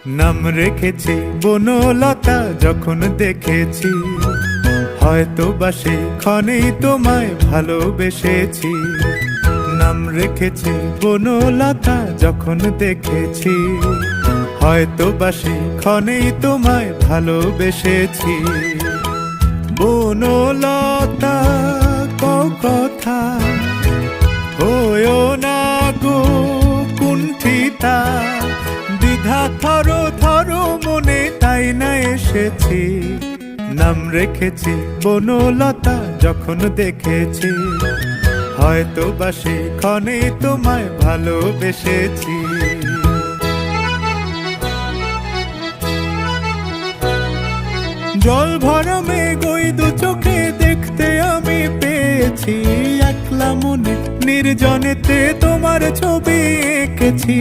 নাম রেখেছি বনলতা যখন দেখেছি, হয়তো বা সেক্ষণেই তোমায় ভালোবেসেছি। নাম রেখেছি বনলতা যখন দেখেছি, হয়তো বা সেক্ষণেই তোমায় ভালোবেসেছি। বনলতা কথা হয়ো না গো কুণ্ঠিতা, দ্বিধা থর থর মনে তাই না এসেছি। নাম রেখেছি বনলতা যখন দেখেছি, হয়তো বা সেক্ষণে তোমায় ভালোবেসেছি। জল ভরা মেঘ ওই দু চোখে দেখতে আমি পেয়েছি, একলা মনে নির্জনেতে তোমার ছবি এঁকেছি।